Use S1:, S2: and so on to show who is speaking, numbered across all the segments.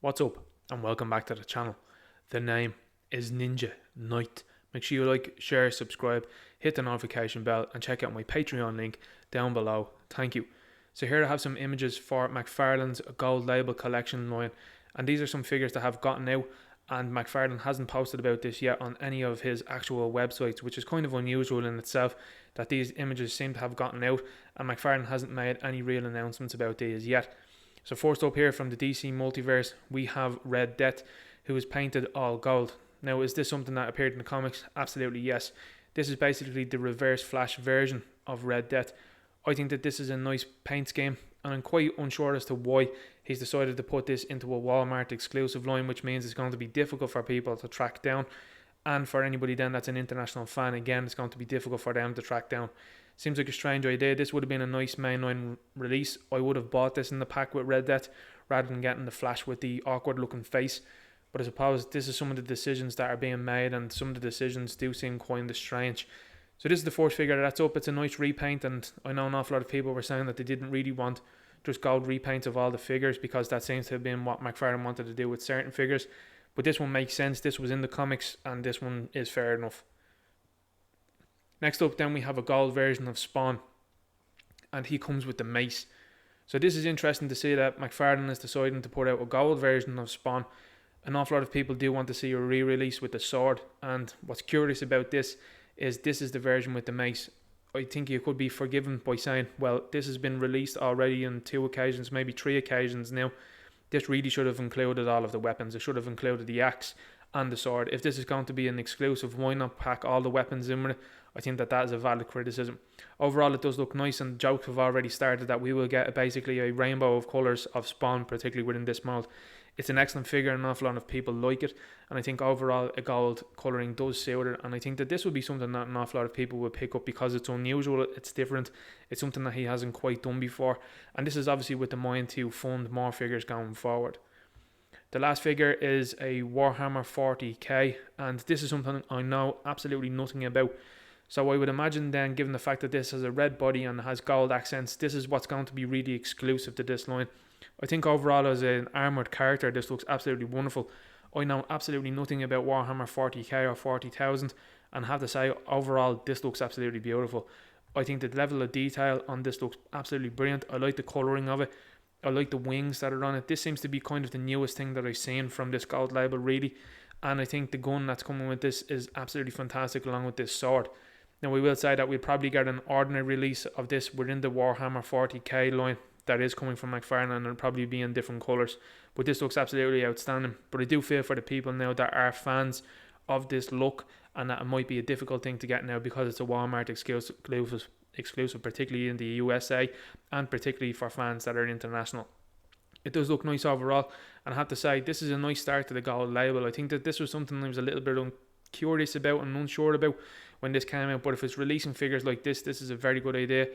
S1: What's up and welcome back to the channel. The name is Ninja Knight. Make sure you like, share, subscribe, hit the notification bell and check out my Patreon link down below. Thank you. So here I have some images for McFarlane's Gold Label collection line, and these are some figures that have gotten out, and McFarlane hasn't posted about this yet on any of his actual websites, which is kind of unusual in itself that these images seem to have gotten out and McFarlane hasn't made any real announcements about these yet. So first up here from the DC multiverse, we have Red Death, who is painted all gold. Now, is this something that appeared in the comics? Absolutely yes. This is basically the reverse Flash version of Red Death. I think that this is a nice paint scheme, and I'm quite unsure as to why he's decided to put this into a Walmart exclusive line, which means it's going to be difficult for people to track down. And for anybody then that's an international fan, again, it's going to be difficult for them to track down. Seems like a strange idea. This would have been a nice mainline release. I would have bought this in the pack with Red Death rather than getting the Flash with the awkward looking face. But I suppose this is some of the decisions that are being made, and some of the decisions do seem kind of strange. So this is the first figure that's up. It's a nice repaint, and I know an awful lot of people were saying that they didn't really want just gold repaints of all the figures because that seems to have been what McFarlane wanted to do with certain figures. But this one makes sense. This was in the comics and this one is fair enough. Next up then we have a gold version of Spawn, and he comes with the mace. So this is interesting to see that McFarlane is deciding to put out a gold version of Spawn. An awful lot of people do want to see a re-release with the sword, and what's curious about this is the version with the mace. I think you could be forgiven by saying, well, this has been released already on 2 occasions, maybe 3 occasions now. This really should have included all of the weapons. It should have included the axe and the sword. If this is going to be an exclusive, why not pack all the weapons in with it? I think that is a valid criticism. Overall, it does look nice, and jokes have already started that we will get basically a rainbow of colours of Spawn, particularly within this mould. It's an excellent figure, and an awful lot of people like it, and I think overall a gold colouring does suit it, and I think that this would be something that an awful lot of people would pick up because it's unusual, it's different, it's something that he hasn't quite done before, and this is obviously with the mind to fund more figures going forward. The last figure is a Warhammer 40k, and this is something I know absolutely nothing about. So I would imagine then, given the fact that this has a red body and has gold accents, this is what's going to be really exclusive to this line. I think overall as an armoured character, this looks absolutely wonderful. I know absolutely nothing about Warhammer 40k or 40,000, and I have to say overall this looks absolutely beautiful. I think the level of detail on this looks absolutely brilliant. I like the colouring of it. I like the wings that are on it. This seems to be kind of the newest thing that I've seen from this gold label really, and I think the gun that's coming with this is absolutely fantastic along with this sword. Now we will say that we'll probably get an ordinary release of this within the Warhammer 40k line that is coming from McFarlane, and it'll probably be in different colours, but this looks absolutely outstanding. But I do feel for the people now that are fans of this look, and that it might be a difficult thing to get now because it's a Walmart exclusive, particularly in the USA, and particularly for fans that are international. It does look nice overall, and I have to say this is a nice start to the gold label. I think that this was something I was a little bit curious about and unsure about when this came out, but if it's releasing figures like this is a very good idea.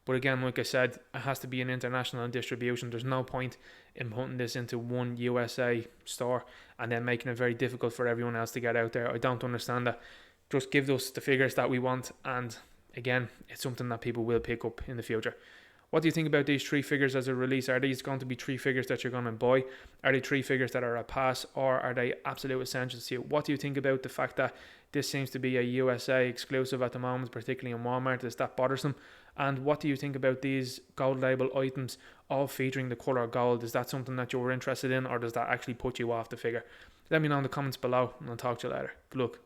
S1: But again, like I said, it has to be an international distribution. There's no point in putting this into one USA store and then making it very difficult for everyone else to get out there. I don't understand that. Just give us the figures that we want, and again, it's something that people will pick up in the future. What do you think about these 3 figures as a release? Are these going to be 3 figures that you're going to buy? Are they 3 figures that are a pass, or are they absolute essentials to you? What do you think about the fact that this seems to be a USA exclusive at the moment, particularly in Walmart? Is that bothersome? And what do you think about these gold label items all featuring the colour gold? Is that something that you're interested in, or does that actually put you off the figure? Let me know in the comments below, and I'll talk to you later. Good luck.